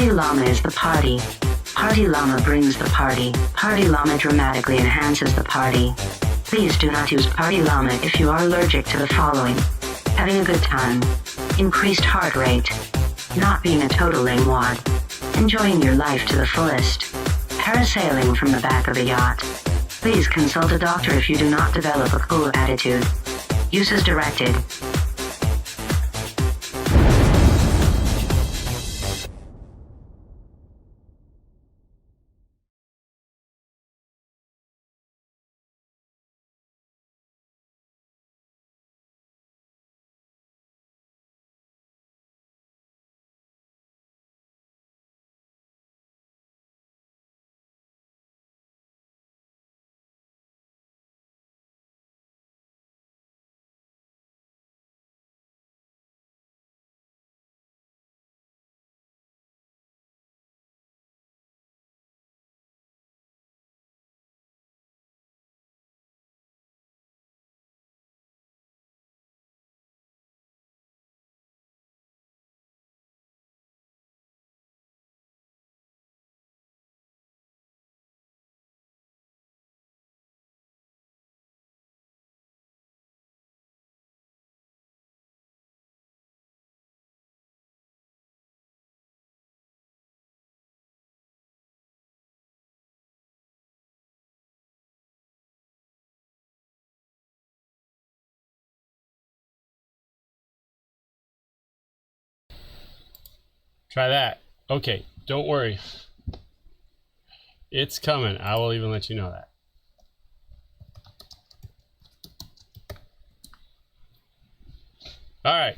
Party llama is the party. Party llama brings the party. Party llama dramatically enhances the party. Please do not use party llama if you are allergic to the following: having a good time, increased heart rate, not being a total wad, enjoying your life to the fullest, parasailing from the back of a yacht. Please consult a doctor if you do not develop a cool attitude. Use as directed. Try that. Okay, don't worry. It's coming. I will even let you know that. All right.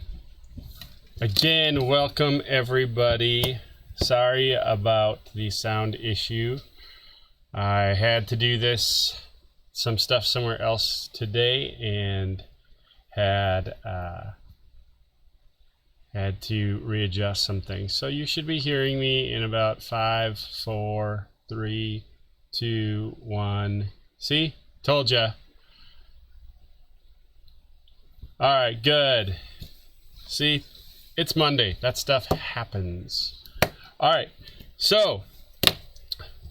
Again, welcome everybody. Sorry about the sound issue. I had to do some stuff somewhere else today and had to readjust some things. So you should be hearing me in about 5, 4, 3, 2, 1. See? Told ya. All right, good. See? It's Monday. That stuff happens. All right. So,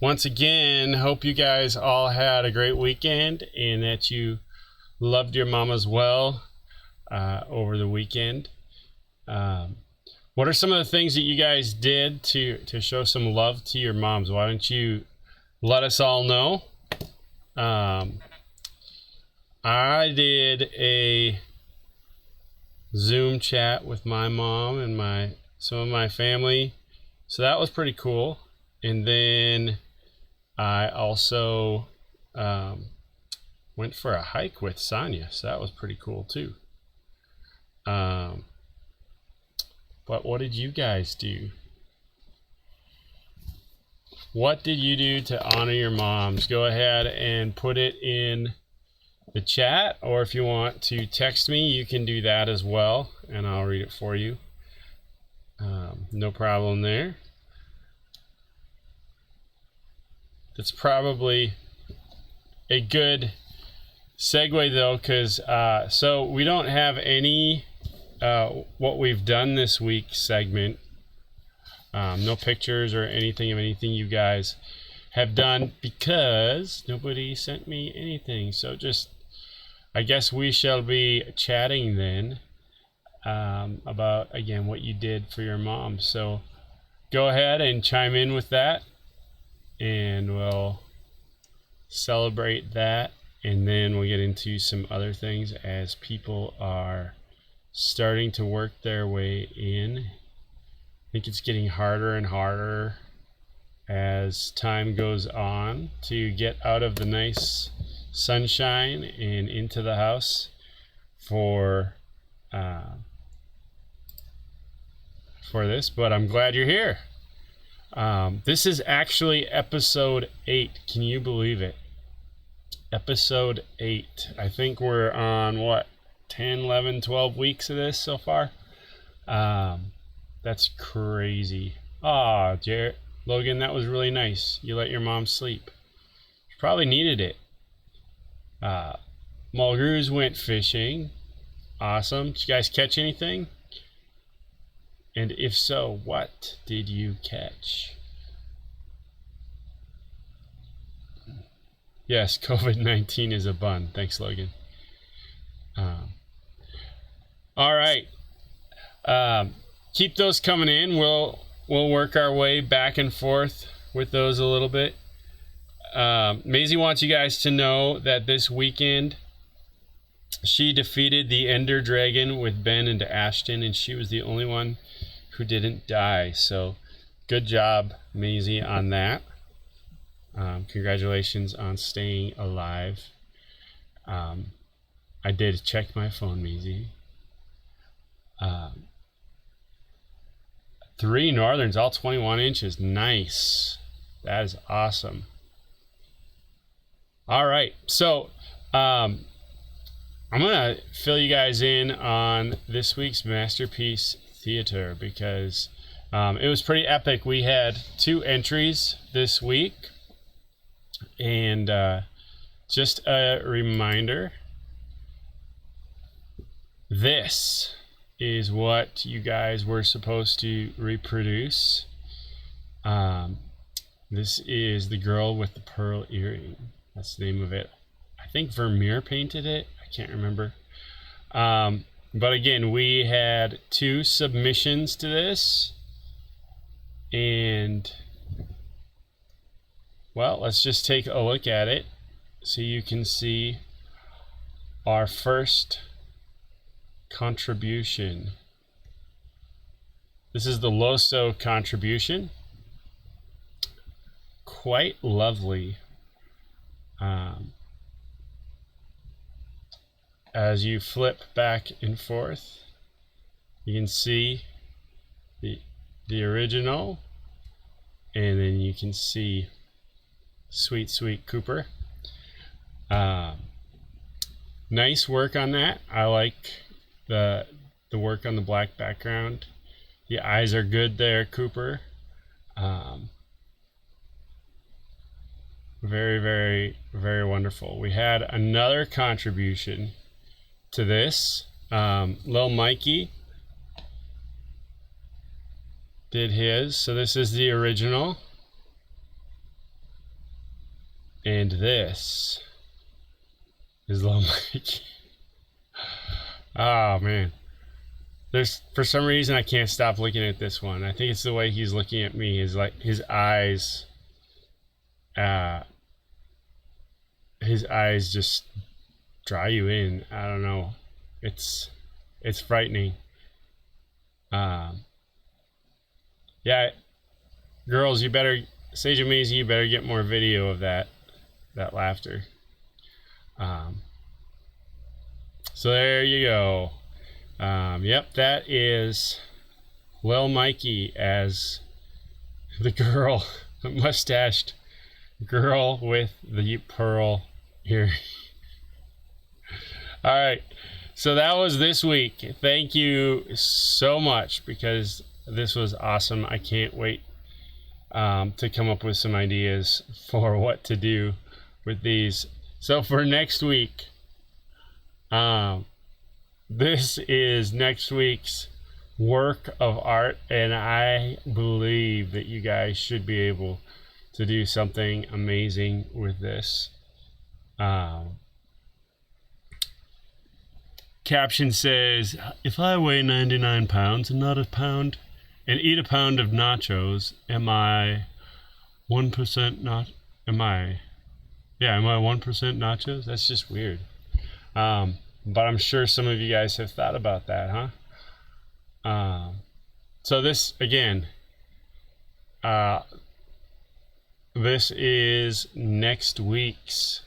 once again, hope you guys all had a great weekend and that you loved your mamas well over the weekend. What are some of the things that you guys did to show some love to your moms? Why don't you let us all know? I did a Zoom chat with my mom and some of my family, so that was pretty cool. And then I also went for a hike with Sonia, so that was pretty cool too. But what did you guys do? What did you do to honor your moms? Go ahead and put it in the chat, or if you want to text me, you can do that as well, and I'll read it for you. No problem there. That's probably a good segue though, because so we don't have any what we've done this week segment. No pictures or anything of anything you guys have done because nobody sent me anything. So just, I guess we shall be chatting then about, again, what you did for your mom. So go ahead and chime in with that and we'll celebrate that. And then we'll get into some other things as people are starting to work their way in. I think it's getting harder and harder as time goes on to get out of the nice sunshine and into the house for this, but I'm glad you're here. This is actually episode 8. Can you believe it? Episode 8. I think we're on what, 10, 11, 12 weeks of this so far. That's crazy. Ah, Logan, that was really nice. You let your mom sleep. She probably needed it. Mulgrews went fishing. Awesome. Did you guys catch anything? And if so, what did you catch? Yes, COVID-19 is a bun. Thanks, Logan. All right. Keep those coming in. We'll work our way back and forth with those a little bit. Maisie wants you guys to know that this weekend she defeated the Ender Dragon with Ben and Ashton, and she was the only one who didn't die. So good job, Maisie, on that. Congratulations on staying alive. I did check my phone, Maisie. 3 Northerns, all 21 inches. Nice. That is awesome. All right. So, I'm going to fill you guys in on this week's Masterpiece Theater because it was pretty epic. We had 2 entries this week. And just a reminder, this is what you guys were supposed to reproduce. This is the girl with the pearl earring. That's the name of it. I think Vermeer painted it. I can't remember. But again, we had 2 submissions to this. And, well, let's just take a look at it so you can see our first contribution. This is the Loso contribution. Quite lovely. As you flip back and forth, you can see the original, and then you can see Sweet Sweet Cooper. Nice work on that. I like the work on the black background. The eyes are good there, Cooper. Very, very, very wonderful. We had another contribution to this. Lil Mikey did his. So this is the original. And this is Lil Mikey. Oh, man. For some reason, I can't stop looking at this one. I think it's the way he's looking at me. Is like his eyes just draw you in. I don't know. It's frightening. Yeah, girls, you better, Sage and Maisie, you better get more video of that laughter. So there you go. Yep, that is Lil Mikey as the girl, the mustached girl with the pearl earring. All right, so that was this week. Thank you so much because this was awesome. I can't wait to come up with some ideas for what to do with these. So for next week, this is next week's work of art, and I believe that you guys should be able to do something amazing with this. Caption says, if I weigh 99 pounds and not a pound and eat a pound of nachos, am I 1% not? Am I 1% nachos? That's just weird. But I'm sure some of you guys have thought about that, huh? So this, again, this is next week's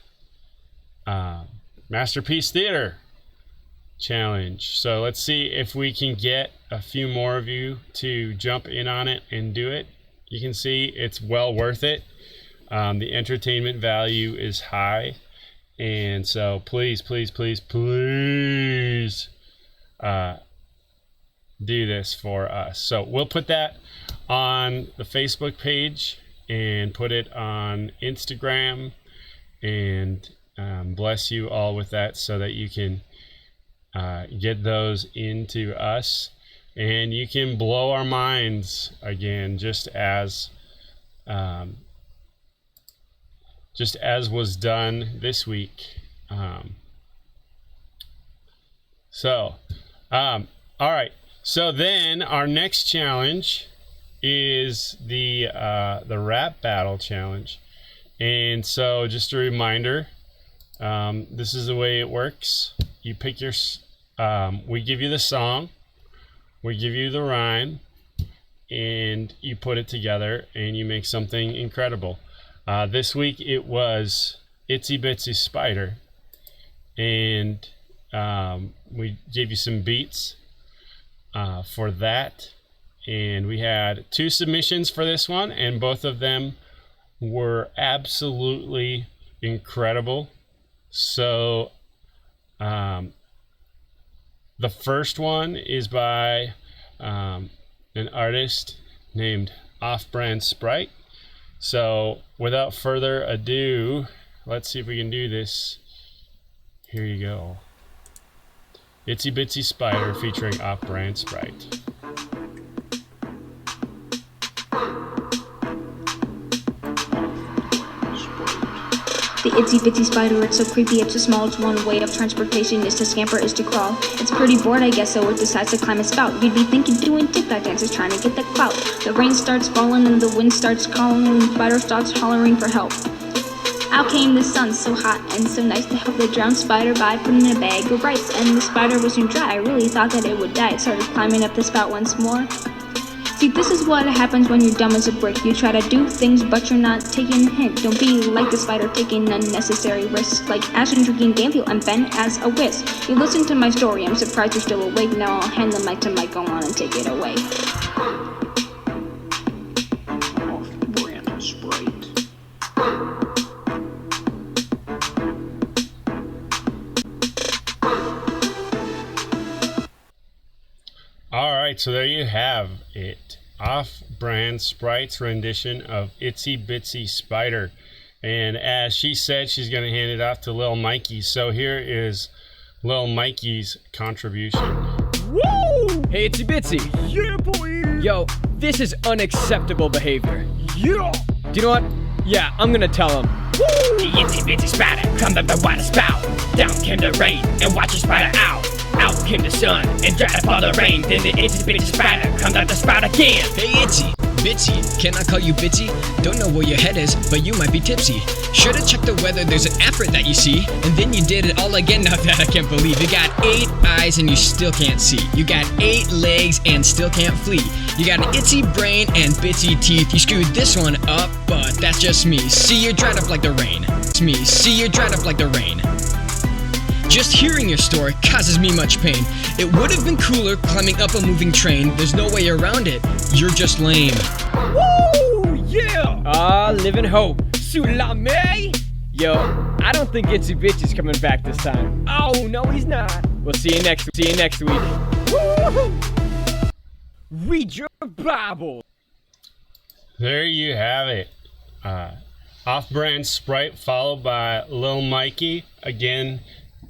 Masterpiece Theater Challenge. So let's see if we can get a few more of you to jump in on it and do it. You can see it's well worth it. The entertainment value is high. And so please, please, please, please do this for us. So we'll put that on the Facebook page and put it on Instagram, and bless you all with that so that you can get those into us. and you can blow our minds again, just as was done this week. All right. So then our next challenge is the rap battle challenge. And so just a reminder, this is the way it works. You pick your, we give you the song, we give you the rhyme, and you put it together and you make something incredible. This week it was Itsy Bitsy Spider, and we gave you some beats for that, and we had 2 submissions for this one, and both of them were absolutely incredible. So the first one is by an artist named Off-Brand Sprite. So without further ado, let's see if we can do this. Here you go. Itsy Bitsy Spider featuring Off-Brand Sprite. The itsy bitsy spider, it's so creepy, it's so small, it's one way of transportation, is to scamper, is to crawl. It's pretty bored, I guess, so it decides to climb a spout. You'd be thinking doing tic-tac dances, trying to get the clout. The rain starts falling and the wind starts calling, and the spider starts hollering for help. Out came the sun, so hot and so nice, to help the drowned spider by putting in a bag of rice. And the spider was soon dry, I really thought that it would die. It started climbing up the spout once more. See, this is what happens when you're dumb as a brick. You try to do things, but you're not taking a hint. Don't be like the spider taking unnecessary risks, like Ashton drinking Danfield and Ben as a whisk. You listen to my story, I'm surprised you're still awake. Now I'll hand the mic to Mike, go on and take it away. Off-Brand Sprite. Alright, so there you have it. Off-Brand Sprite's rendition of Itsy Bitsy Spider. And as she said, she's going to hand it off to Lil Mikey. So here is Lil Mikey's contribution. Woo! Hey, Itsy Bitsy. Yeah, boy. Yo, this is unacceptable behavior. Yeah. Do you know what? Yeah, I'm going to tell him. Woo! The itsy bitsy spider climbed up the water spout. Down came the rain and watched the spider out. Out came the sun and dried up all the rain. Then the itsy bitsy spider climbed up the spout again. Hey Itsy, Bitsy, can I call you Bitsy? Don't know where your head is, but you might be tipsy. Should've checked the weather, there's an effort that you see. And then you did it all again, now that I can't believe. You got 8 eyes and you still can't see. You got 8 legs and still can't flee. You got an itsy brain and bitsy teeth. You screwed this one up, but that's just me. See, you're dried up like the rain. It's me, see, you're dried up like the rain. Just hearing your story causes me much pain. It would have been cooler climbing up a moving train. There's no way around it. You're just lame. Woo! Yeah! Live in hope. SouledOut. Yo, I don't think Itsy Bitsy's coming back this time. Oh, no, he's not. We'll see you next week. Woo-hoo! Read your Bible. There you have it. Off-Brand Sprite followed by Lil Mikey. Again,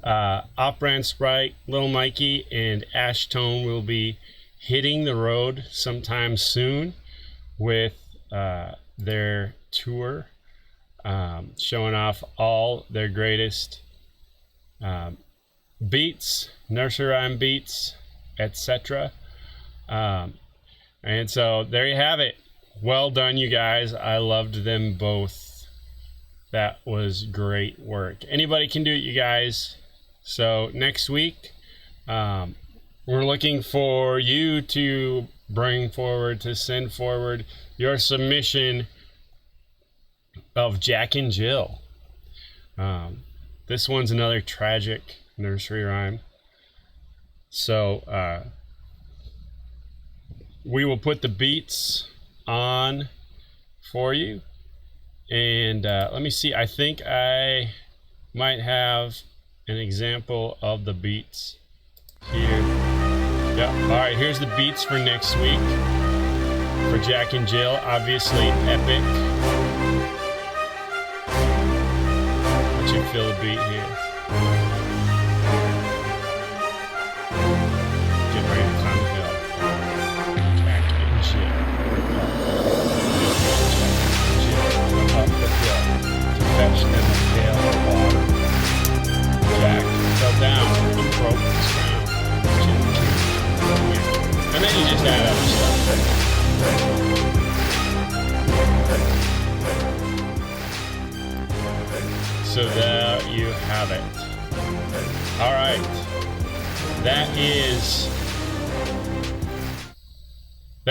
Off-Brand Sprite, Lil Mikey, and Ashtone will be hitting the road sometime soon with their tour, showing off all their greatest beats, nursery rhyme beats, etc. And so there you have it. Well done, you guys. I loved them both. That was great work. Anybody can do it, you guys. So next week, we're looking for you to send forward your submission of Jack and Jill. This one's another tragic nursery rhyme. So we will put the beats on for you. And let me see, I think I might have an example of the beats here. Yeah, all right, here's the beats for next week for Jack and Jill. Obviously epic. Let you feel the beat here. Get ready to climb the hill. fetched in a pail of water. Jack fell down and broke his crown. And then you just add other stuff. So there you have it. All right. That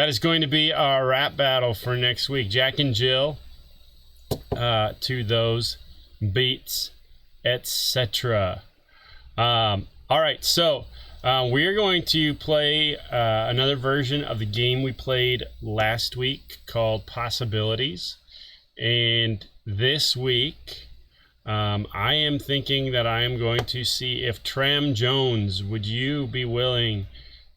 is going to be our rap battle for next week. Jack and Jill to those beats, etc. All right, so we are going to play another version of the game we played last week called Possibilities. And this week, I am thinking that I am going to see if Tram Jones, would you be willing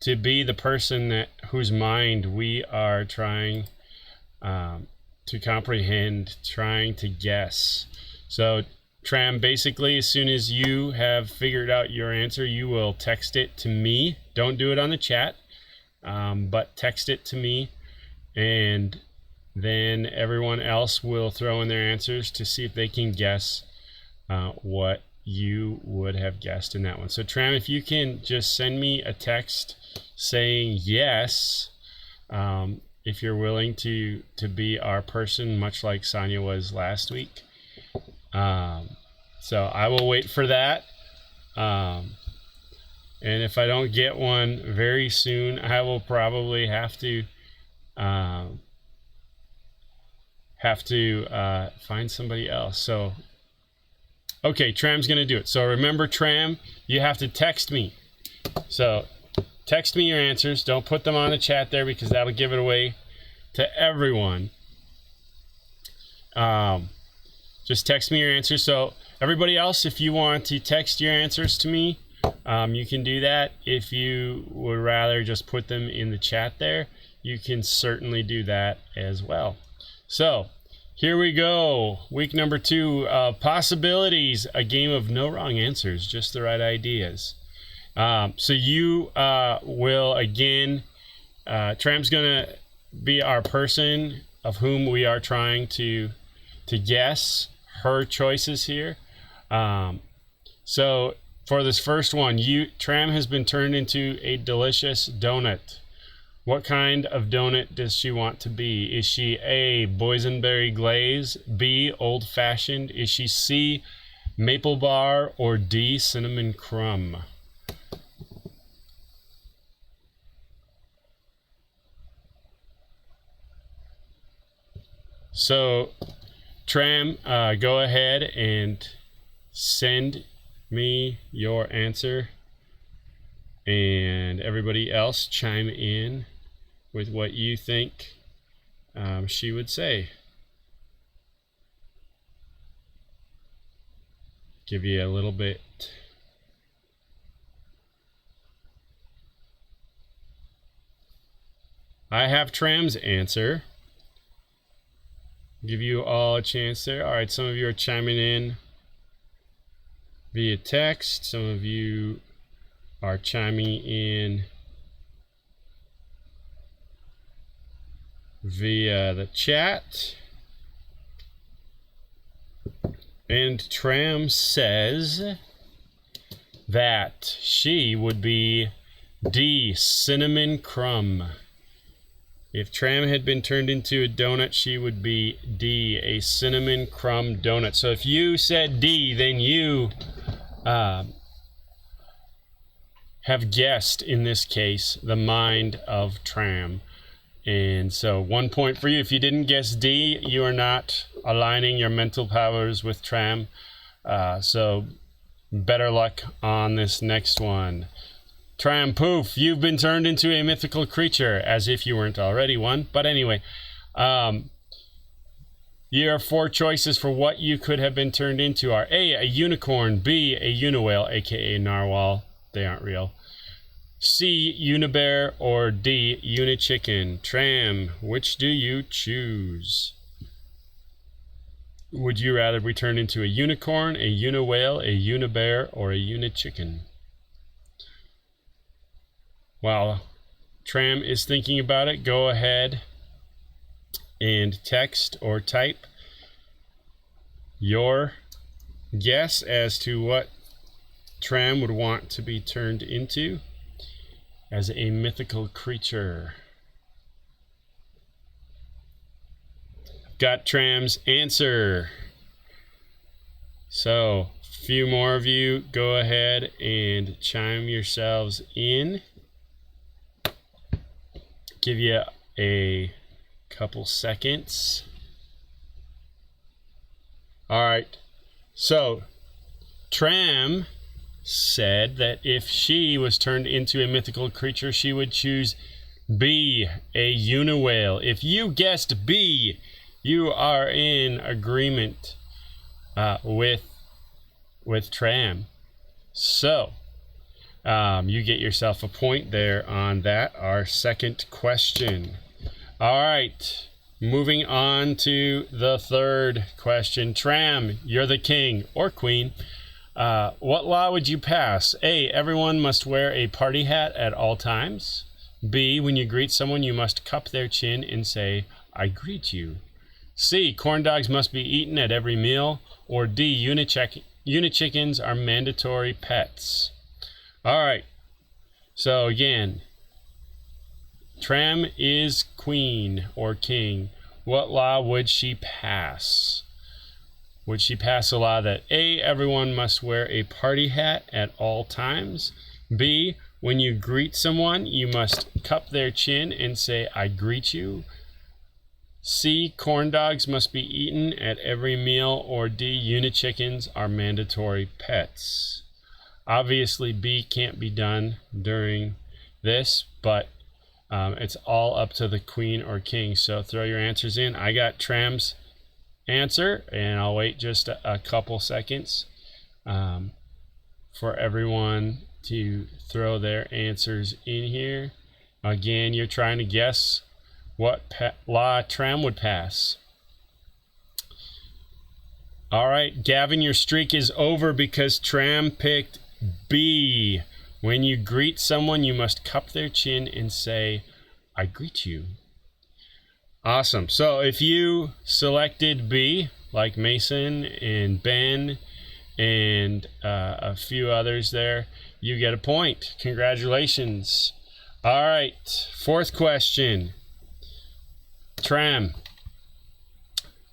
to be the person whose mind we are trying to comprehend, trying to guess? So Tram, basically, as soon as you have figured out your answer, you will text it to me. Don't do it on the chat, but text it to me, and then everyone else will throw in their answers to see if they can guess what you would have guessed in that one. So Tram, if you can just send me a text saying yes, if you're willing to be our person, much like Sonia was last week. So I will wait for that. And if I don't get one very soon, I will probably have to find somebody else. So okay, Tram's gonna do it. So remember, Tram, you have to text me. So text me your answers. Don't put them on the chat there because that'll give it away to everyone. Just text me your answers. So everybody else, if you want to text your answers to me, you can do that. If you would rather just put them in the chat there, you can certainly do that as well. So here we go. Week number 2 of Possibilities, a game of no wrong answers, just the right ideas. So you will, again, Tram's going to be our person of whom we are trying to guess her choices here. So for this first one, Tram has been turned into a delicious donut. What kind of donut does she want to be? Is she A, boysenberry glaze, B, old-fashioned? Is she C, maple bar, or D, cinnamon crumb? So, Tram, go ahead and send me your answer, and everybody else chime in with what you think she would say. Give you a little bit. I have Tram's answer. Give you all a chance there. All right, some of you are chiming in via text. Some of you are chiming in via the chat. And Tram says that she would be D, cinnamon crumb. If Tram had been turned into a donut, she would be D, a cinnamon crumb donut. So if you said D, then you have guessed, in this case, the mind of Tram. And so 1 point for you. If you didn't guess D, you are not aligning your mental powers with Tram. So better luck on this next one. Tram, poof, you've been turned into a mythical creature, as if you weren't already one. But anyway, your 4 choices for what you could have been turned into are A, unicorn, B, a uniwhale, aka narwhal. They aren't real. C, unibear, or D, unichicken. Tram, which do you choose? Would you rather be turned into a unicorn, a uniwhale, a unibear, or a unichicken? While Tram is thinking about it, go ahead and text or type your guess as to what Tram would want to be turned into as a mythical creature. Got Tram's answer. So, a few more of you go ahead and chime yourselves in. Give you a couple seconds. All right. So, Tram said that if she was turned into a mythical creature, she would choose B, a uniwhale. If you guessed B, you are in agreement with Tram. So, you get yourself a point there on that, our second question. All right, moving on to the third question. Tram, you're the king or queen. What law would you pass? A, everyone must wear a party hat at all times. B, when you greet someone, you must cup their chin and say, I greet you. C, corn dogs must be eaten at every meal. Or D, unit chickens are mandatory pets. All right. So again, Tram is queen or king. What law would she pass? Would she pass a law that A, everyone must wear a party hat at all times? B, when you greet someone, you must cup their chin and say, I greet you? C, corn dogs must be eaten at every meal? Or D, unit chickens are mandatory pets? Obviously, B can't be done during this, but it's all up to the queen or king. So throw your answers in. I got Tram's answer, and I'll wait just a couple seconds for everyone to throw their answers in here. Again, you're trying to guess what law Tram would pass. All right, Gavin, your streak is over because Tram picked B. When you greet someone, you must cup their chin and say, I greet you. Awesome. So if you selected B, like Mason and Ben and a few others there, you get a point. Congratulations. All right, fourth question. Tram.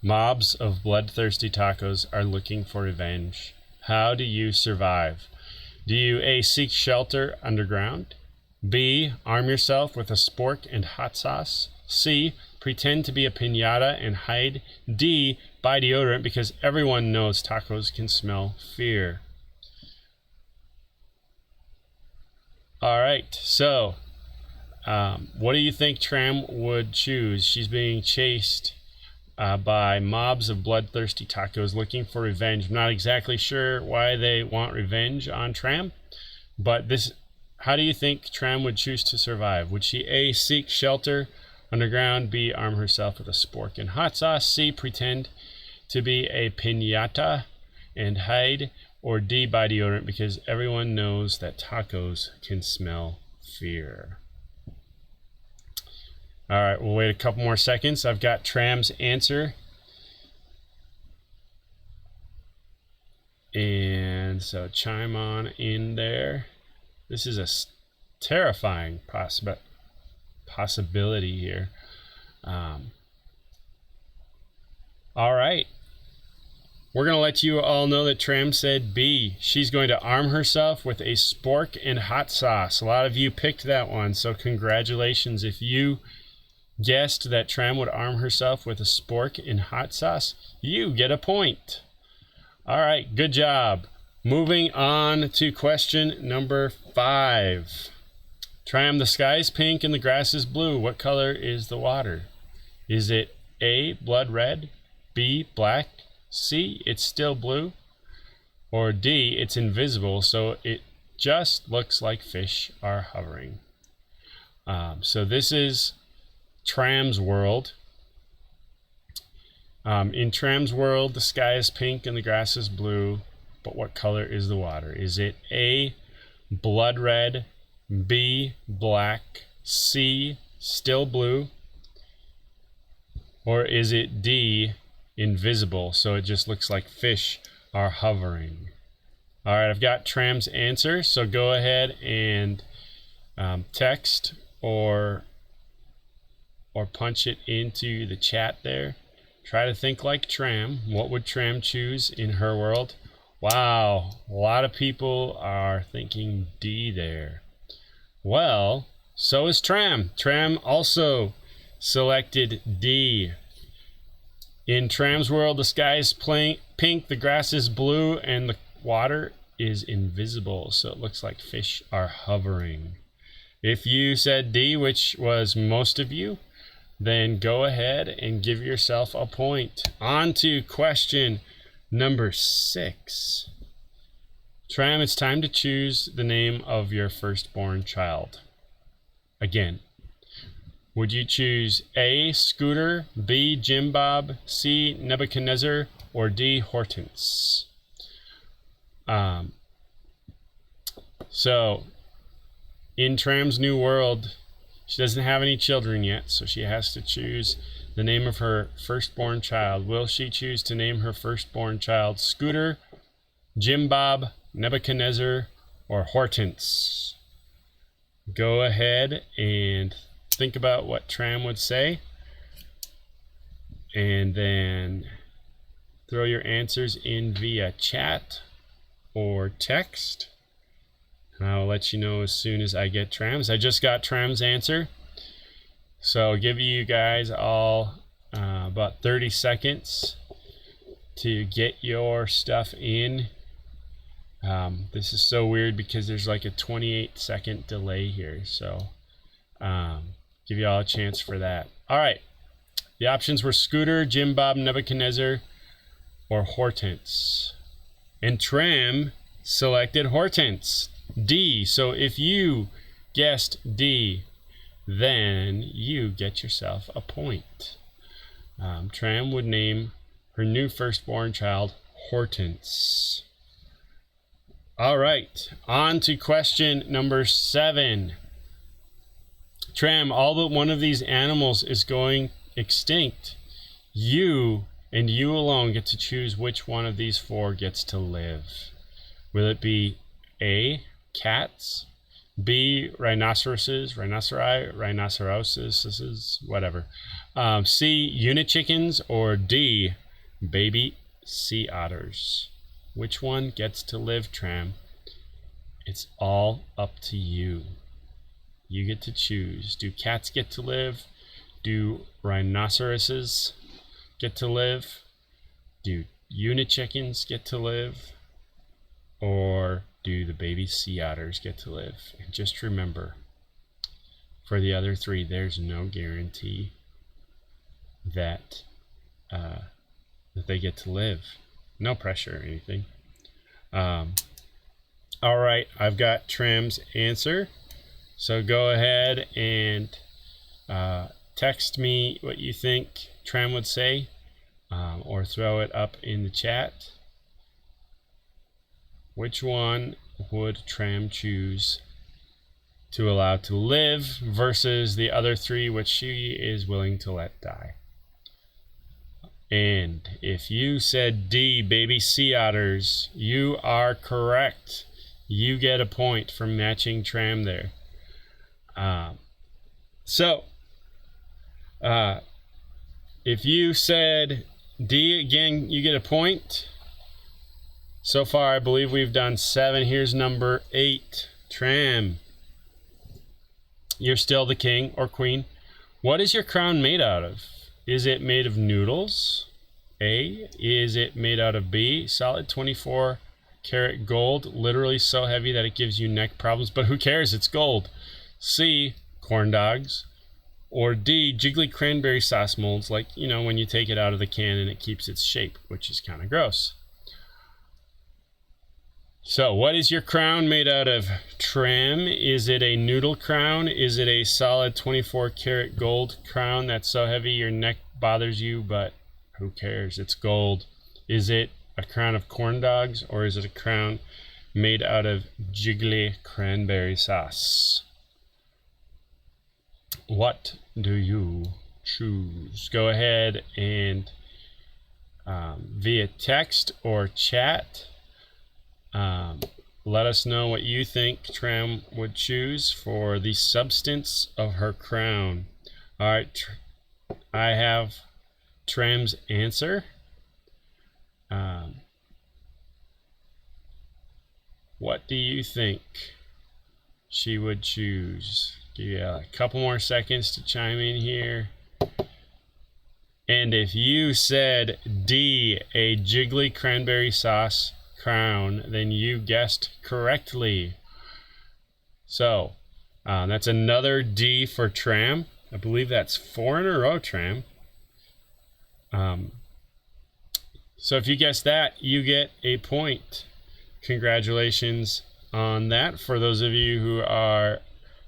Mobs of bloodthirsty tacos are looking for revenge. How do you survive? Do you A, seek shelter underground? B, arm yourself with a spork and hot sauce? C, pretend to be a piñata and hide? D, buy deodorant because everyone knows tacos can smell fear. All right, so what do you think Tram would choose? She's being chased by mobs of bloodthirsty tacos looking for revenge. I'm not exactly sure why they want revenge on Tram, but how do you think Tram would choose to survive? Would she A, seek shelter underground, B, arm herself with a spork and hot sauce, C, pretend to be a piñata and hide, or D, buy deodorant because everyone knows that tacos can smell fear? All right, we'll wait a couple more seconds. I've got Tram's answer. And so chime on in there. This is a terrifying possibility here. All right. We're going to let you all know that Tram said B. She's going to arm herself with a spork and hot sauce. A lot of you picked that one, so congratulations. If you guessed that Tram would arm herself with a spork and hot sauce, you get a point. All right, good job. Moving on to question number 5. Tram, the sky is pink and the grass is blue. What color is the water? Is it A, blood red, B, black, C, it's still blue, or D, it's invisible, so it just looks like fish are hovering? So this is Tram's world. In Tram's world, the sky is pink and the grass is blue, but what color is the water? Is it A, blood red, B, black, C, still blue, or is it D, invisible, so it just looks like fish are hovering. All right, I've got Tram's answer, so go ahead and text or punch it into the chat there. Try to think like Tram. What would Tram choose in her world? Wow, a lot of people are thinking D there. Well, so is Tram. Tram also selected D. In Tram's world, the sky is pink, the grass is blue, and the water is invisible, so it looks like fish are hovering. If you said D, which was most of you, then go ahead and give yourself a point. On to question number 6. Tram, it's time to choose the name of your firstborn child. Again, would you choose A, Scooter, B, Jim Bob, C, Nebuchadnezzar, or D, Hortense? So, in Tram's new world, she doesn't have any children yet, so she has to choose the name of her firstborn child. Will she choose to name her firstborn child Scooter, Jim Bob, Nebuchadnezzar, or Hortense? Go ahead and think about what Tram would say, and then throw your answers in via chat or text. I'll let you know as soon as I get Tram's. I just got Tram's answer, so I'll give you guys all about 30 seconds to get your stuff in. This is so weird because there's like a 28-second delay here, so give you all a chance for that. All right, the options were Scooter, Jim Bob, Nebuchadnezzar, or Hortense, and Tram selected Hortense, D. So if you guessed D, then you get yourself a point. Tram would name her new firstborn child Hortense. All right, on to question number 7. Tram, all but one of these animals is going extinct. You and you alone get to choose which one of these 4 gets to live. Will it be A, cats, B, rhinocerises, whatever, C, unichickens, or D, baby sea otters? Which one gets to live, Tram? It's all up to you. You get to choose. Do cats get to live? Do rhinoceroses get to live? Do unichickens get to live? Or do the baby sea otters get to live? And just remember, for the other 3, there's no guarantee that they get to live. No pressure or anything. All right, I've got Tram's answer. So go ahead and text me what you think Tram would say, or throw it up in the chat. Which one would Tram choose to allow to live versus the other 3 which she is willing to let die? And if you said D, baby sea otters, you are correct. You get a point for matching Tram there. If you said D again, you get a point. So far, I believe we've done 7. Here's number 8. Tram, you're still the king or queen. What is your crown made out of? Is it made of noodles? A. Is it made out of B, solid 24 karat gold, literally so heavy that it gives you neck problems, but who cares, it's gold? C. Corn dogs. Or D. Jiggly cranberry sauce molds, like, you know, when you take it out of the can and it keeps its shape, which is kind of gross. So, what is your crown made out of, Tram? Is it a noodle crown? Is it a solid 24 karat gold crown that's so heavy your neck bothers you, but who cares? It's gold. Is it a crown of corn dogs, or is it a crown made out of jiggly cranberry sauce? What do you choose? Go ahead and via text or chat. Let us know what you think Tram would choose for the substance of her crown. All right, I have Tram's answer. What do you think she would choose? Give you a couple more seconds to chime in here. And if you said D, a jiggly cranberry sauce crown, then you guessed correctly. So that's another D for Tram. I believe that's 4 in a row, Tram. So if you guessed that, you get a point. Congratulations on that. For those of you who are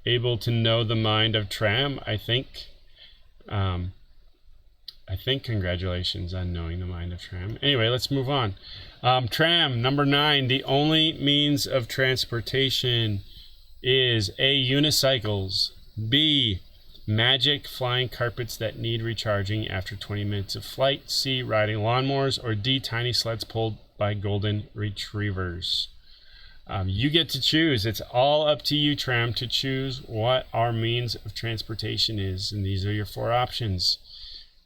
able to know the mind of Tram, I think congratulations on knowing the mind of Tram. Anyway, let's move on. Tram, number 9, the only means of transportation is A, unicycles, B, magic flying carpets that need recharging after 20 minutes of flight, C, riding lawnmowers, or D, tiny sleds pulled by golden retrievers. You get to choose. It's all up to you, Tram, to choose what our means of transportation is. And these are your 4 options.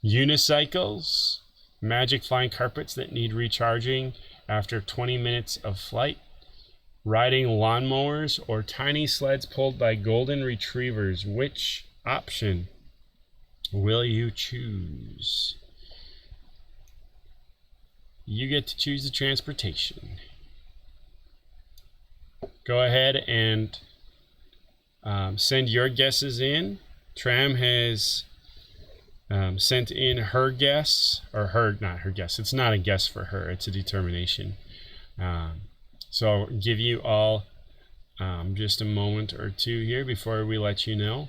Unicycles, magic flying carpets that need recharging after 20 minutes of flight, riding lawnmowers, or tiny sleds pulled by golden retrievers. Which option will you choose? You get to choose the transportation. Go ahead and send your guesses in. Tram has sent in her guess, or not her guess. It's not a guess for her. It's a determination. So I'll give you all just a moment or two here before we let you know.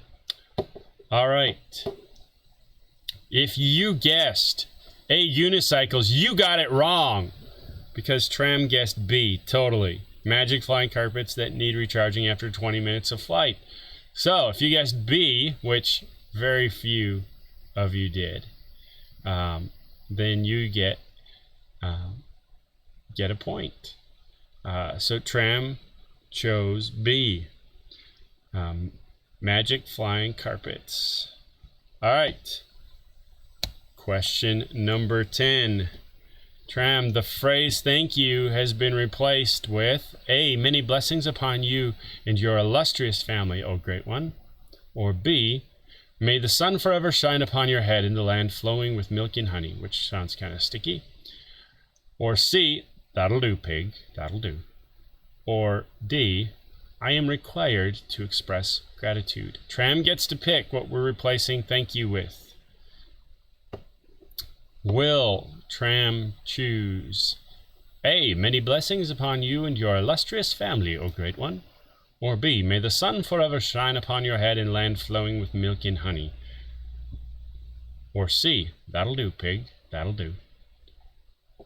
All right. If you guessed A, unicycles, you got it wrong, because Tram guessed B, totally. Magic flying carpets that need recharging after 20 minutes of flight. So if you guessed B, which very few of you did, then you get a point. So Tram chose B, magic flying carpets. All right. Question number 10. Tram, the phrase thank you has been replaced with A, many blessings upon you and your illustrious family, O great one. Or B, may the sun forever shine upon your head in the land flowing with milk and honey, which sounds kind of sticky. Or C, that'll do, pig, that'll do. Or D, I am required to express gratitude. Tram gets to pick what we're replacing thank you with. Will Tram choose A, many blessings upon you and your illustrious family, O great one? Or B, may the sun forever shine upon your head in land flowing with milk and honey? Or C, that'll do, pig, that'll do.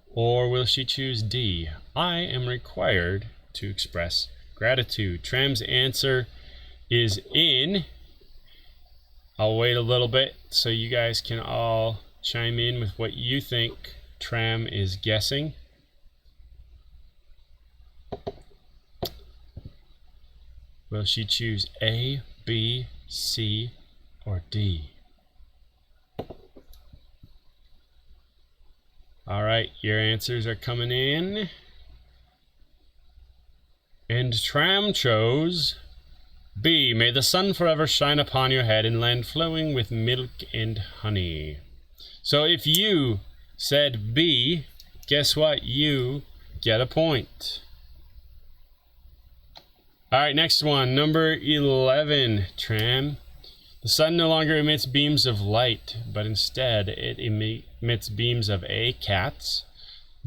Or will she choose D, I am required to express gratitude? Tram's answer is in. I'll wait a little bit so you guys can all chime in with what you think Tram is guessing. Will she choose A, B, C, or D? All right, your answers are coming in. And Tram chose B, may the sun forever shine upon your head in land flowing with milk and honey. So if you said B, guess what? You get a point. All right, next one, number 11, Tram. The sun no longer emits beams of light, but instead it emits beams of A, cats,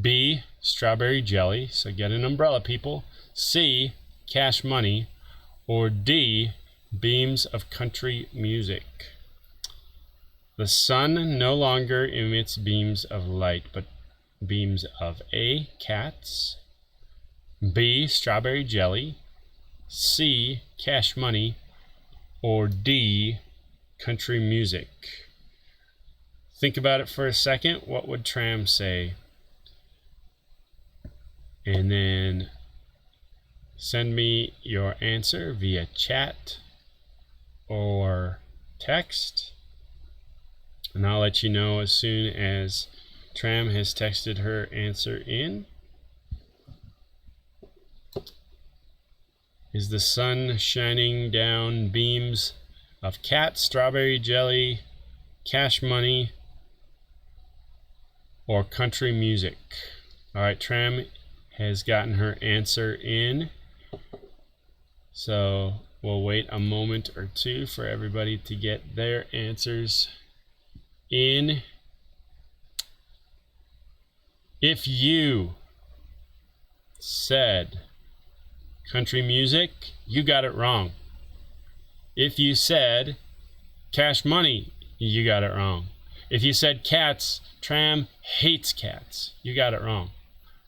B, strawberry jelly, so get an umbrella, people, C, cash money, or D, beams of country music. The sun no longer emits beams of light, but beams of A, cats, B, strawberry jelly, C, cash money, or D, country music. Think about it for a second. What would Tram say? and then send me your answer via chat or text, and I'll let you know as soon as Tram has texted her answer in. Is the sun shining down beams of cat, strawberry jelly, cash money, or country music? All right, Tram has gotten her answer in, so we'll wait a moment or two for everybody to get their answers in. If you said country music, you got it wrong. If you said cash money, you got it wrong. If you said cats, Tram hates cats, you got it wrong.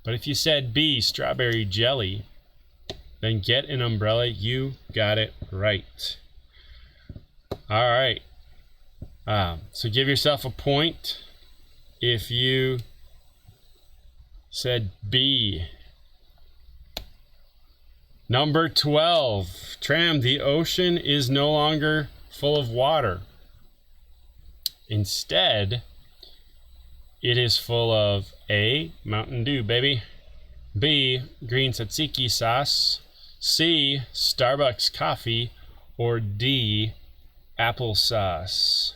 But if you said B, strawberry jelly, then get an umbrella, you got it right. All right. So give yourself a point if you said B. Number 12. Tram, the ocean is no longer full of water. Instead, it is full of A, Mountain Dew, baby. B, green tzatziki sauce. C, Starbucks coffee. Or D, applesauce.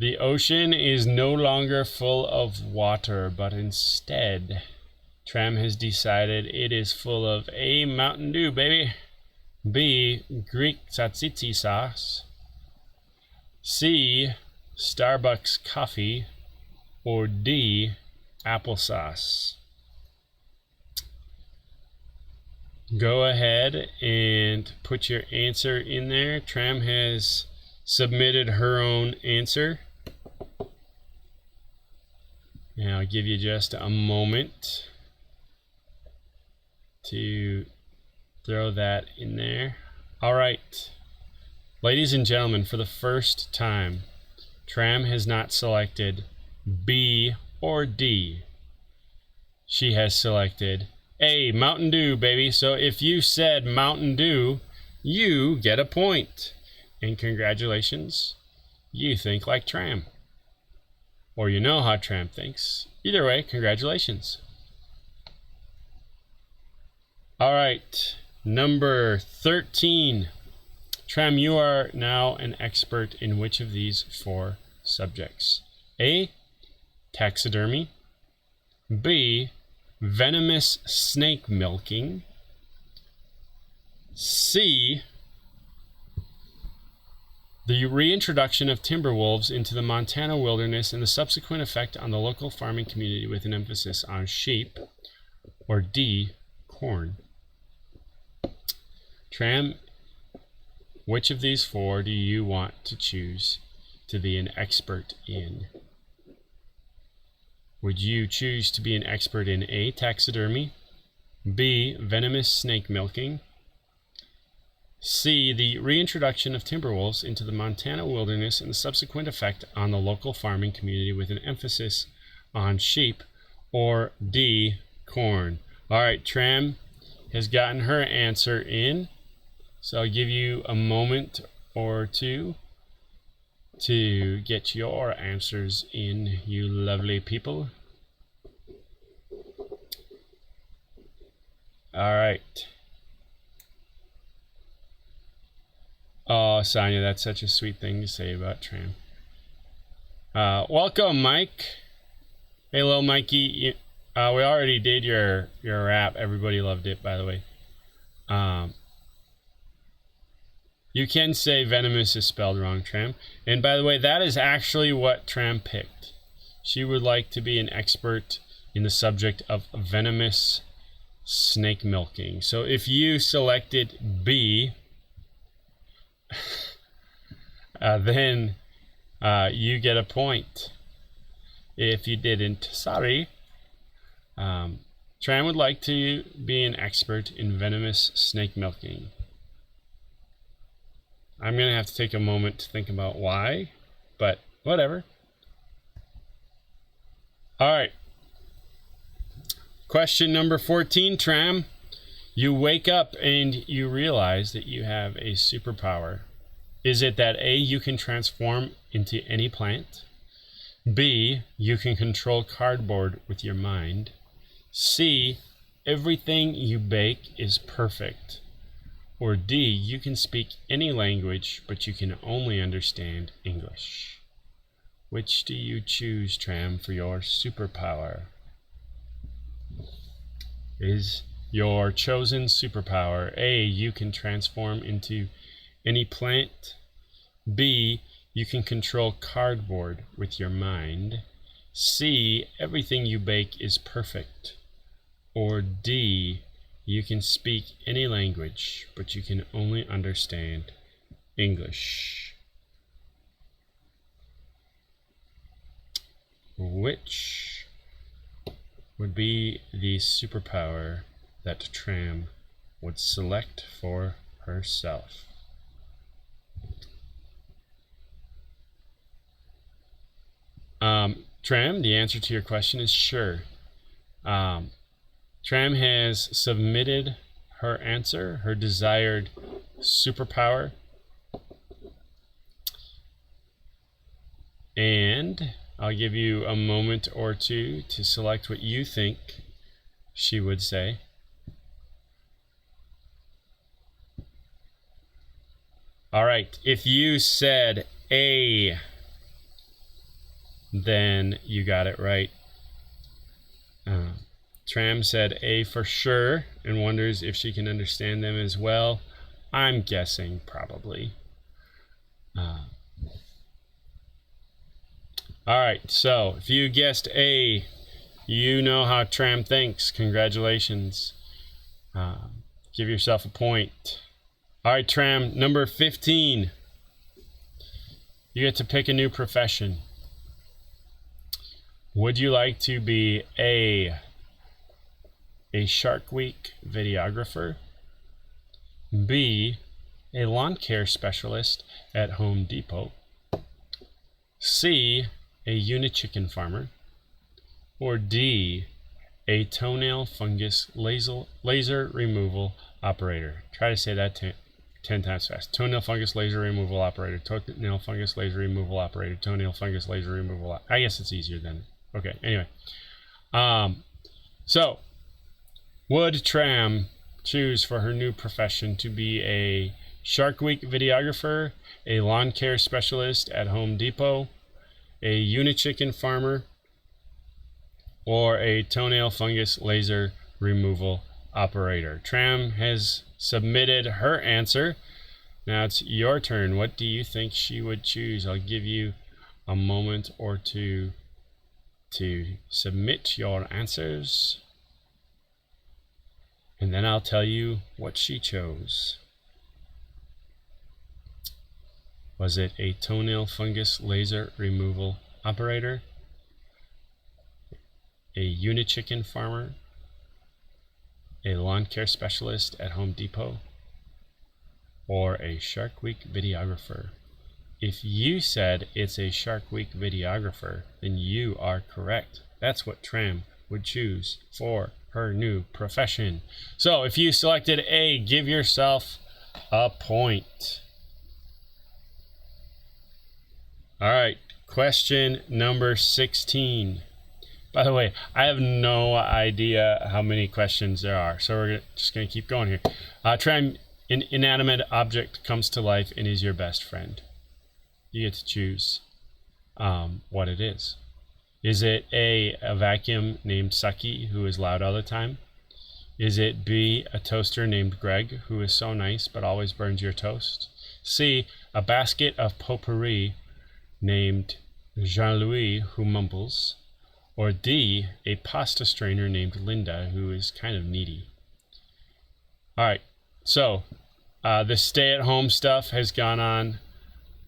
The ocean is no longer full of water, but instead, Tram has decided it is full of A, Mountain Dew, baby. B, Greek tzatziki sauce. C, Starbucks coffee. Or D, applesauce. Go ahead and put your answer in there. Tram has submitted her own answer. And I'll give you just a moment to throw that in there. All right, ladies and gentlemen, for the first time, Tram has not selected B or D. She has selected A, Mountain Dew, baby. So if you said Mountain Dew, you get a point. And congratulations, you think like Tram. Or you know how Tram thinks. Either way, congratulations. All right, number 13. Tram, you are now an expert in which of these 4 subjects? A, taxidermy. B, venomous snake milking. C, the reintroduction of timber wolves into the Montana wilderness and the subsequent effect on the local farming community with an emphasis on sheep. Or D, corn. Tram, which of these 4 do you want to choose to be an expert in? Would you choose to be an expert in A, taxidermy, B, venomous snake milking, C, the reintroduction of timber wolves into the Montana wilderness and the subsequent effect on the local farming community with an emphasis on sheep, or D, corn? All right, Tram has gotten her answer in, so I'll give you a moment or two to get your answers in, you lovely people. All right. Oh, Sonia, that's such a sweet thing to say about Tram. Welcome, Mike. Hey, little Mikey. We already did your rap. Everybody loved it, by the way. You can say venomous is spelled wrong, Tram. And by the way, that is actually what Tram picked. She would like to be an expert in the subject of venomous snake milking. So if you selected B, then you get a point. If you didn't, sorry. Tram would like to be an expert in venomous snake milking. I'm going to have to take a moment to think about why, but whatever. All right. Question number 14, Tram. You wake up and you realize that you have a superpower. Is it that A, you can transform into any plant? B, you can control cardboard with your mind? C, everything you bake is perfect? Or D, you can speak any language, but you can only understand English? Which do you choose, Tram, for your superpower? Is your chosen superpower A, you can transform into any plant? B, you can control cardboard with your mind? C, everything you bake is perfect? Or D, you can speak any language, but you can only understand English? Which would be the superpower that Tram would select for herself? Tram, the answer to your question is sure. Tram has submitted her answer, her desired superpower. And I'll give you a moment or two to select what you think she would say. All right, if you said A, then you got it right. Tram said A for sure and wonders if she can understand them as well. I'm guessing probably. All right, so if you guessed A, you know how Tram thinks. Congratulations. Give yourself a point. All right, Tram, number 15. You get to pick a new profession. Would you like to be A Shark Week videographer? B, a lawn care specialist at Home Depot? C, a unit chicken farmer? Or D, a toenail fungus laser removal operator? Try to say that 10 times fast. Toenail fungus laser removal operator. Toenail fungus laser removal operator. Toenail fungus laser removal. I guess it's easier than. Okay, anyway. So, would Tram choose for her new profession to be a Shark Week videographer, a lawn care specialist at Home Depot, a unit chicken farmer, or a toenail fungus laser removal operator? Tram has submitted her answer. Now it's your turn. What do you think she would choose? I'll give you a moment or two to submit your answers, and then I'll tell you what she chose. Was it a toenail fungus laser removal operator, a unit chicken farmer, a lawn care specialist at Home Depot, or a Shark Week videographer? If you said it's a Shark Week videographer, then you are correct. That's what Tram would choose for her new profession. So if you selected A, give yourself a point. All right, question number 16. By the way, I have no idea how many questions there are, so we're just going to keep going here. Tram, an inanimate object comes to life and is your best friend. You get to choose what it is. Is it A, a vacuum named Sucky who is loud all the time? Is it B, a toaster named Greg who is so nice but always burns your toast? C, a basket of potpourri named Jean-Louis who mumbles? Or D, a pasta strainer named Linda who is kind of needy? All right, so the stay-at-home stuff has gone on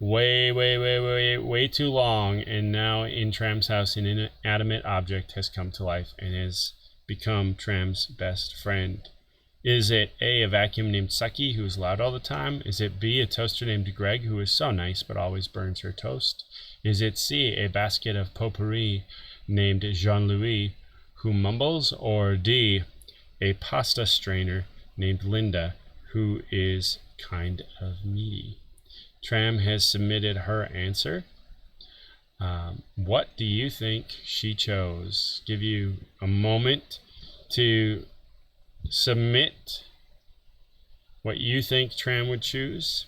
way too long, and now in Tram's house an inanimate object has come to life and has become Tram's best friend. Is it A, a vacuum named Sucky who is loud all the time? Is it B, a toaster named Greg who is so nice but always burns her toast? Is it C, a basket of potpourri named Jean-Louis who mumbles, or D, a pasta strainer named Linda who is kind of needy? Tram has submitted her answer. What do you think she chose? Give you a moment to submit what you think Tram would choose.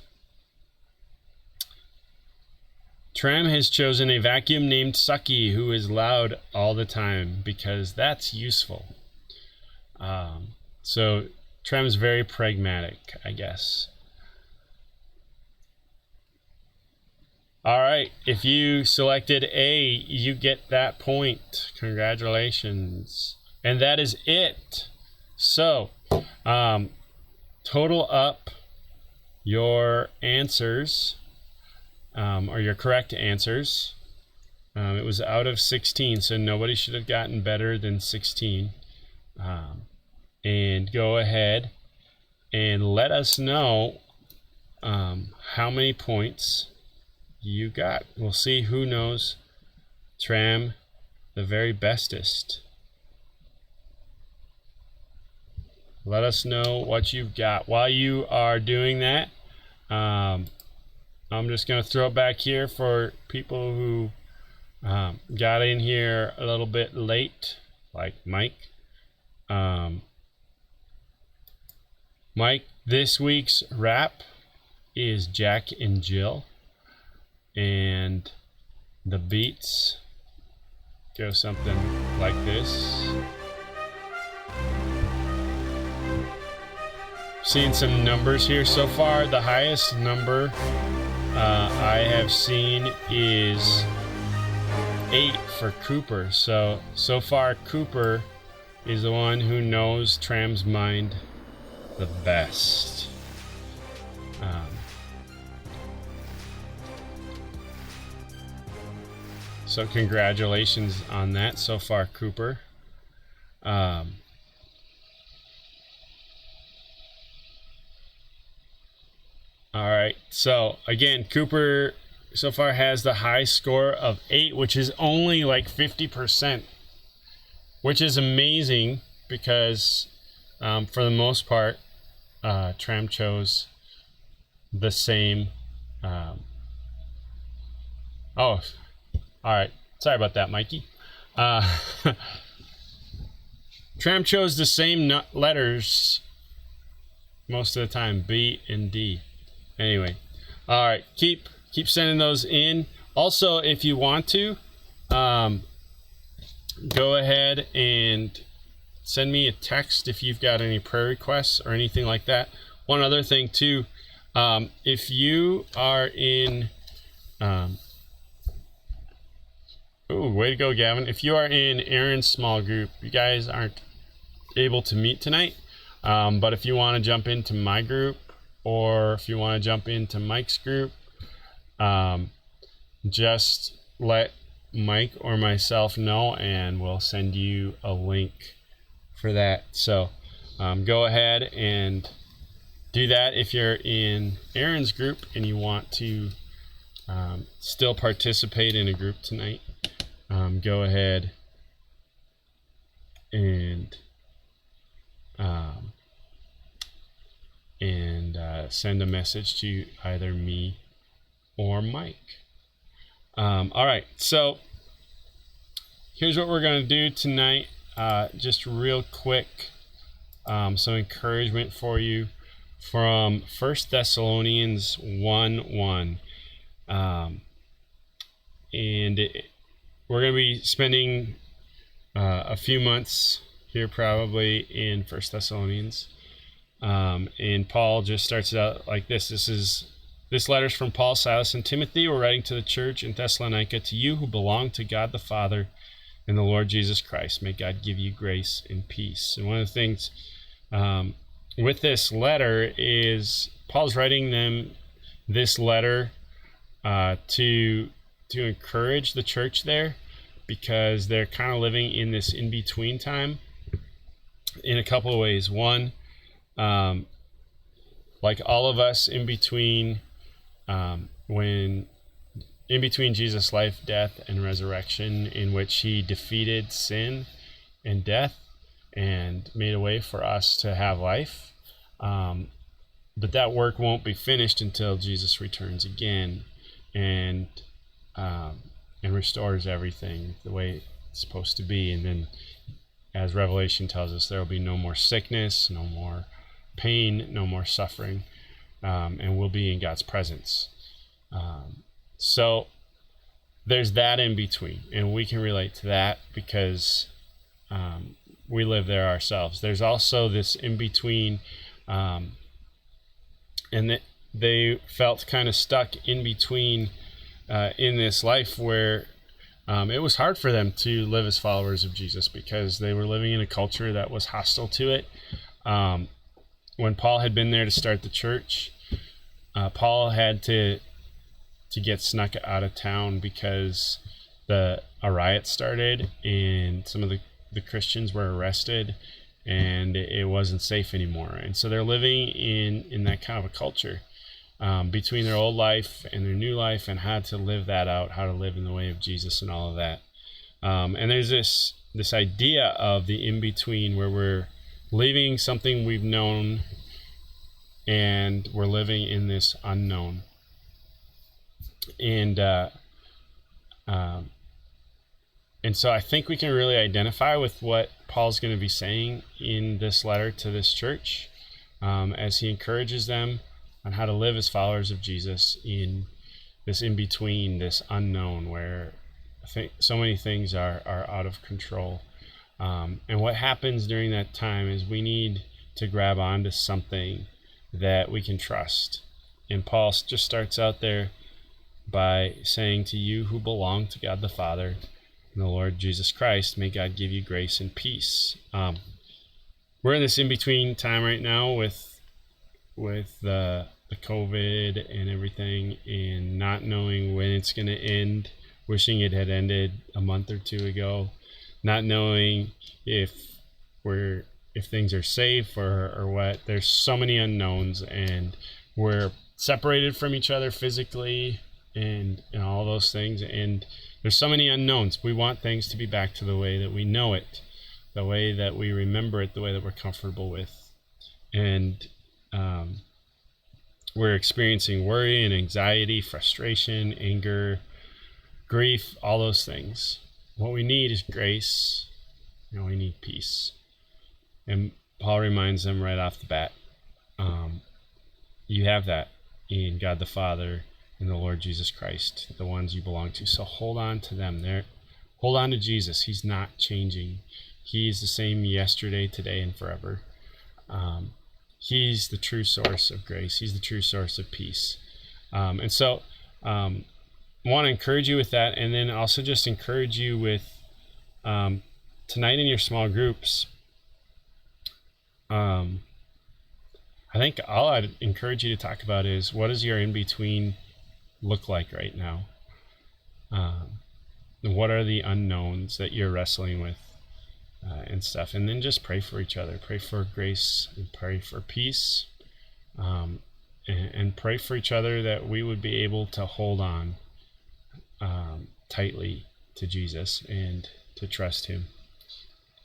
Tram has chosen a vacuum named Sucky who is loud all the time because that's useful. So Tram's very pragmatic, I guess. All right, if you selected A, you get that point. Congratulations. And that is it. So, total up your answers, or your correct answers. It was out of 16, so nobody should have gotten better than 16. And go ahead and let us know how many points you got. We'll see who knows Tram the very bestest. Let us know what you've got. While you are doing that, I'm just going to throw it back here for people who got in here a little bit late, like Mike. Mike, this week's rap is Jack and Jill. And the beats go something like this. Seeing some numbers here so far. The highest number I have seen is 8 for Cooper. So far Cooper is the one who knows Tram's mind the best. So congratulations on that so far, Cooper. All right, so again, Cooper so far has the high score of 8, which is only like 50%, which is amazing because for the most part, Tram chose the same. All right, sorry about that, Mikey. Tram chose the same letters most of the time, B and D. Anyway, all right, keep sending those in. Also, if you want to, go ahead and send me a text if you've got any prayer requests or anything like that. One other thing too, if you are in way to go, Gavin. If you are in Aaron's small group, you guys aren't able to meet tonight. But if you want to jump into my group, or if you want to jump into Mike's group, just let Mike or myself know and we'll send you a link for that. So go ahead and do that if you're in Aaron's group and you want to still participate in a group tonight. Go ahead and send a message to either me or Mike. All right, so here's what we're going to do tonight. Just real quick, some encouragement for you from 1 Thessalonians 1:1. And we're going to be spending a few months here probably in 1 Thessalonians. And Paul just starts it out like this. This letter's from Paul, Silas, and Timothy. We're writing to the church in Thessalonica, to you who belong to God the Father and the Lord Jesus Christ. May God give you grace and peace. And one of the things with this letter is Paul's writing them this letter to encourage the church there, because they're kind of living in this in-between time in a couple of ways. One, like all of us in between when in between Jesus' life, death, and resurrection, in which he defeated sin and death and made a way for us to have life. But that work won't be finished until Jesus returns again and restores everything the way it's supposed to be. And then, as Revelation tells us, there will be no more sickness, no more pain, no more suffering, and we'll be in God's presence. So there's that in between, and we can relate to that because we live there ourselves. There's also this in between, and that they felt kind of stuck in between in this life where it was hard for them to live as followers of Jesus because they were living in a culture that was hostile to it. When Paul had been there to start the church, Paul had to get snuck out of town because a riot started and some of the Christians were arrested and it wasn't safe anymore. And so they're living in that kind of a culture between their old life and their new life, and how to live that out, how to live in the way of Jesus and all of that. And there's this idea of the in-between where we're leaving something we've known and we're living in this unknown. And so I think we can really identify with what Paul's going to be saying in this letter to this church as he encourages them on how to live as followers of Jesus in this in-between, this unknown, where I think so many things are out of control. And what happens during that time is we need to grab onto something that we can trust. And Paul just starts out there by saying, to you who belong to God the Father and the Lord Jesus Christ, may God give you grace and peace. We're in this in-between time right now with the COVID and everything, and not knowing when it's going to end, wishing it had ended a month or two ago, not knowing if things are safe or what. There's so many unknowns, and we're separated from each other physically and all those things, and there's so many unknowns. We want things to be back to the way that we know it, the way that we remember it, the way that we're comfortable with. And we're experiencing worry and anxiety, frustration, anger, grief, all those things. What we need is grace, and we need peace. And Paul reminds them right off the bat, you have that in God the Father and the Lord Jesus Christ, the ones you belong to. So hold on to them. Hold on to Jesus. He's not changing. He's the same yesterday, today, and forever. He's the true source of grace. He's the true source of peace. And so I want to encourage you with that, and then also just encourage you with tonight in your small groups. I think all I'd encourage you to talk about is, what does your in-between look like right now? And what are the unknowns that you're wrestling with and stuff? And then just pray for each other. Pray for grace and pray for peace, and pray for each other that we would be able to hold on tightly to Jesus and to trust him.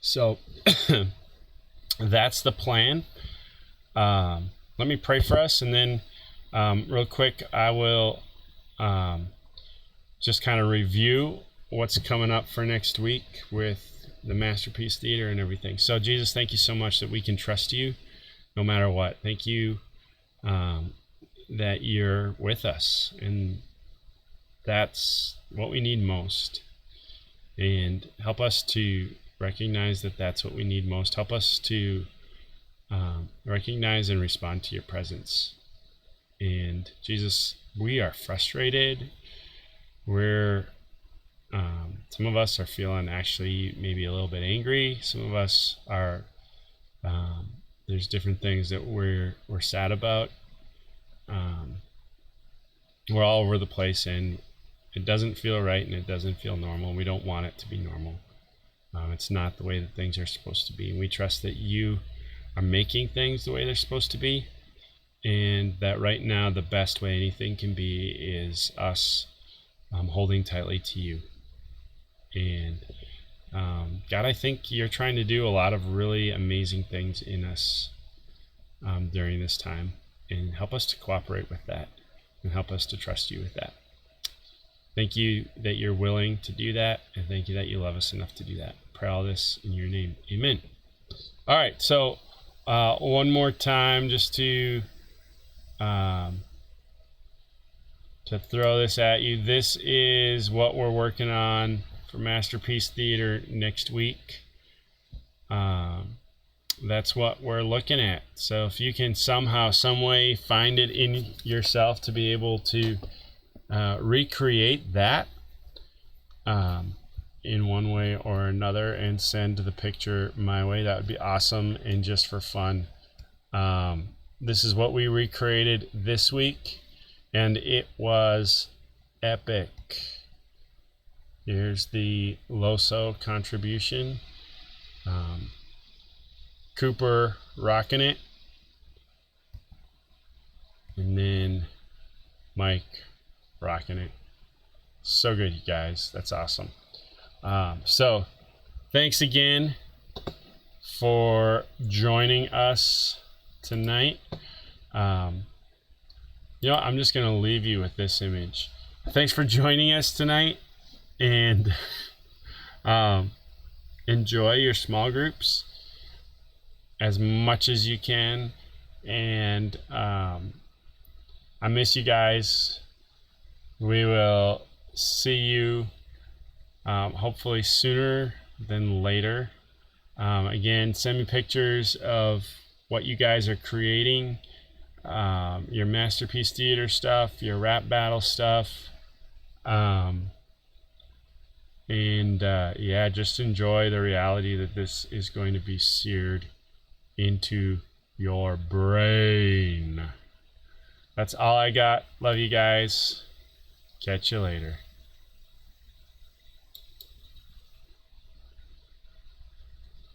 So that's the plan. Let me pray for us, and then real quick I will just kind of review what's coming up for next week with the Masterpiece Theater and everything. So Jesus, thank you so much that we can trust you no matter what. Thank you that you're with us, and that's what we need most. And help us to recognize that that's what we need most. Help us to recognize and respond to your presence. And Jesus, we are frustrated. We're some of us are feeling actually maybe a little bit angry. Some of us are there's different things that we're sad about. We're all over the place, and it doesn't feel right, and it doesn't feel normal. We don't want it to be normal. It's not the way that things are supposed to be. And we trust that you are making things the way they're supposed to be, and that right now the best way anything can be is us holding tightly to you. And God, I think you're trying to do a lot of really amazing things in us during this time, and help us to cooperate with that, and help us to trust you with that. Thank you that you're willing to do that, and thank you that you love us enough to do that. Pray all this in your name. Amen. All right, so one more time, just to throw this at you. This is what we're working on for Masterpiece Theater next week. That's what we're looking at. So if you can somehow, some way find it in yourself to be able to recreate that in one way or another and send the picture my way, that would be awesome. And just for fun, this is what we recreated this week, and it was epic. Here's the Loso contribution. Cooper rocking it, and then Mike rocking it. So good, you guys. That's awesome. So thanks again for joining us tonight. I'm just going to leave you with this image. Thanks for joining us tonight, and enjoy your small groups as much as you can. And I miss you guys. We will see you hopefully sooner than later. Again, send me pictures of what you guys are creating, your Masterpiece Theater stuff, your rap battle stuff, just enjoy the reality that this is going to be seared into your brain. That's all I got. Love you guys. Catch you later.